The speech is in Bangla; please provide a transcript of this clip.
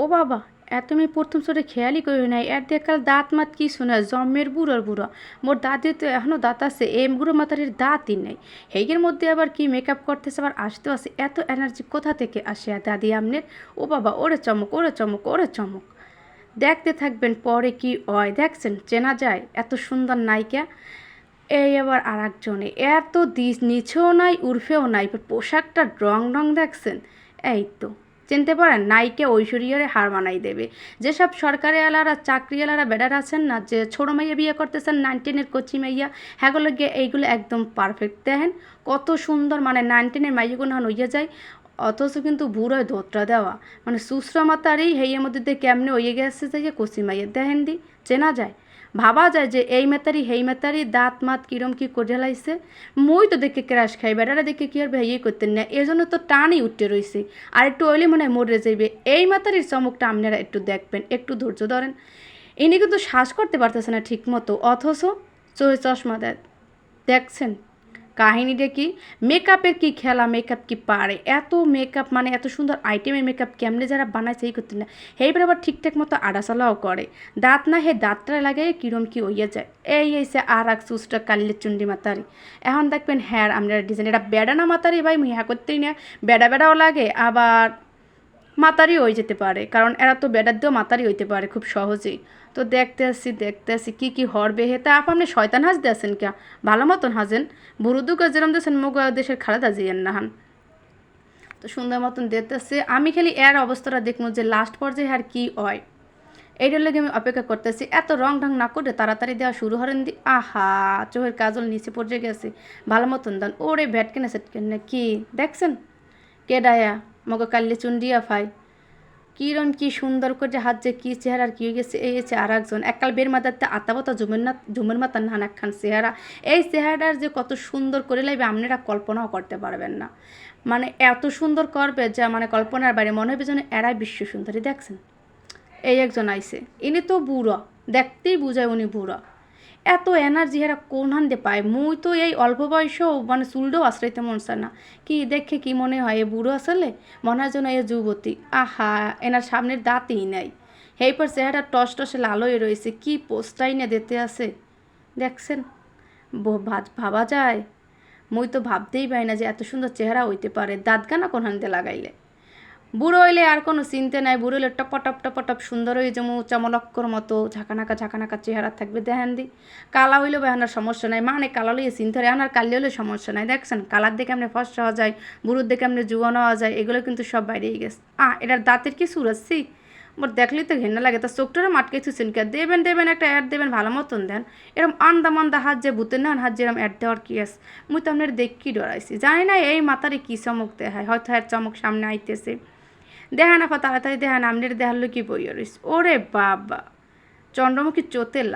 ও বাবা, এত আমি প্রথম ছোটে খেয়ালই করি নাই। এর দেখাল দাঁত মাত কি শোনা জন্মের বুড়োর বুড়ো। মোর দাদির তো এখনও দাঁত আছে, এই বুড়ো মাতারির দাঁতই নেই। হেগের মধ্যে আবার কি মেকআপ করতেছে, আবার আসতেও আসে। এত এনার্জি কোথা থেকে আসে আর দাদি আমনের? ও বাবা, ওরে চমক, ওরে চমক, ওরে চমক। দেখতে থাকবেন পরে কি হয়। দেখছেন চেনা যায় এত সুন্দর নায়িকা। এই আবার আর একজনে এত দিস নিচেও নাই উর্ফেও নাই, পোশাকটার রং রং দেখছেন। এই তো চিনতে পারেন, নায়িকা ঐশ্বরিয়ারে হার মানাই দেবে। যেসব সরকারি এলারা চাকরি এলারা বেডার আছেন না, যে ছোটো মাইয়া বিয়ে করতেছেন 19-এর কচি মাইয়া, হ্যাঁগুলো গিয়ে এইগুলো একদম পারফেক্ট। দেখেন কত সুন্দর, মানে 19-এর মাইয়াগুলো হইয়া যায়, অথচ কিন্তু বুড়োয় ধোত্রা দেওয়া, মানে সুসরা মাতারই হেইয়ের মধ্যে দিয়ে কেমনে হইয়ে গেছে যে কচি মাইয়া। দেখেন দি চেনা যায়, ভাবা যায় যে এই মেতারি হেই মেতারি, দাঁত মাত কিরম কি করে লাইছে। মুই তো দেখে ক্রাশ খাই, বেটারা দেখে কি আর ভাইয়ে করতেন না, এই জন্য তো টানই উঠতে রয়েছে। আর একটু ওইলে মনে হয় মরে যাইবে। এই মাতারির চমকটা আপনারা একটু দেখবেন, একটু ধৈর্য ধরেন। ইনি কিন্তু শ্বাস করতে পারতেছে না ঠিক মতো, অথচ চশমা দেখছেন। কাহিনীটা কি, মেকআপের কি খেলা, মেকআপ কি পারে, এত মেকআপ, মানে এত সুন্দর আইটেমের মেকআপ কেমনে যারা বানায় সেই করতে না। এইবার আবার ঠিকঠাক মতো আড়াচালাও করে। দাঁত না হে দাঁতটা লাগাই কিরম কি হইয়া যায়। এই এসে আর এক সুসটা কাল্লের চুন্ডি মাতারি। এখন দেখবেন হ্যাঁ আপনারা ডিজাইন, এটা বেড়া না মাতারি ভাই, মুই হ্যাঁ করতেই না। বেড়া বেড়াও লাগে, আবার মাতারি হয়ে যেতে পারে, কারণ এরা তো বেডার দিয়েও মাতারি হইতে পারে খুব সহজেই। তো দেখতে আসি কি কি হরবে হে। তা আপনি শয়তান হাজতে আছেন কে? ভালো মতন হাজেন। বুরুদুকে যেরম দিয়েছেন মুগ দেশের খারাপ হাজিয়েন না হান। তো সুন্দর মতন দেখতেছে। আমি খালি এর অবস্থাটা দেখবো যে লাস্ট পর্যায়ে আর কি হয়, এইটার লেগে আমি অপেক্ষা করতেছি। এত রং ঢং না করে তাড়াতাড়ি দেওয়া শুরু হরেন দি। আহা, চোখের কাজল নিচে পড়ে গেছে। ভালো মতন দান ওরে ভ্যাট কেনে সেট কেনে কি দেখছেন। কে ডায়া মগে কাল্লে চুন্ডিয়া ফাই, কিরম কি সুন্দর করে হাত যে কি চেহারার কি হয়ে গেছে। এই হচ্ছে আর একজন এককাল বের মাথাতে আতাবতা জুমের মাতার নান একখান চেহারা। এই চেহারার যে কত সুন্দর করে লাগবে আপনারা কল্পনাও করতে পারবেন না। মানে এত সুন্দর করবে যা মানে কল্পনার বাইরে, মনে হবে যেন এরাই বিশ্ব সুন্দরী। দেখছেন এই একজন আইছে, ইনি তো বুড়া, দেখতেই বুঝায় উনি বুড়া। এত এনার্জি এরা কোন হান্দে পায়। মুই তো এই অল্প বয়সেও মানে চুলটাও আশ্রাইতে মন চায় না। কি দেখে কি মনে হয় এ বুড়ো আসলে, মনে হয় যেন এ যুবতী। আহা, এনার সামনের দাঁতই নাই। এই পর চেহারা টস টসে লালই রয়েছে, কি পোস্টাই না দিতে আছে। দেখছেন ভাবা যায়। মুই তো ভাবতেই পাই না যে এত সুন্দর চেহারা হইতে পারে। দাঁত গানা কোন হান্দে লাগাইলে। বুড়ো হইলে আর কোনো চিনতে নাই, বুড়ো হইলে টপটপ টপটপ সুন্দর হয়ে যেমন চমলক্কর মতো ঝাঁকানাকা চেহারা থাকবে। দেখেন দি কালা হইলেও বেহানার সমস্যা নাই, মানে কালা লইয়ে চিনতে হয়, আনার কালি হলে সমস্যা নাই। দেখছেন কালার দেখে আপনি ফর্সা হওয়া যায়, বুড়োর দেখে আপনি জুয়ানো হওয়া যায়, এগুলো কিন্তু সব বাইরেই গেছে। এটার দাঁতের কি সুরাচ্ছি, মোর দেখলেই তো ঘেন্না লাগে। তা চোখটারে মাটকে থুছেন কে? দেবেন একটা অ্যাড দেবেন, ভালো মতন দেন। এরম আন্দা মান্দা হাত যে ভূতের না হাত যেরম অ্যাড দেওয়ার কি আছে। মুই তো আপনার দেখি ডরাইছি, জানি না এই মাথারে কি চমক দেখায়, হয়তো এর চমক সামনে আইতেছে। দেখান আপা তাড়াতাড়ি দেখান, আমনের দেখালো কি বইয়া রইস। ওরে বাবা, চন্দ্রমুখী চোতেলা।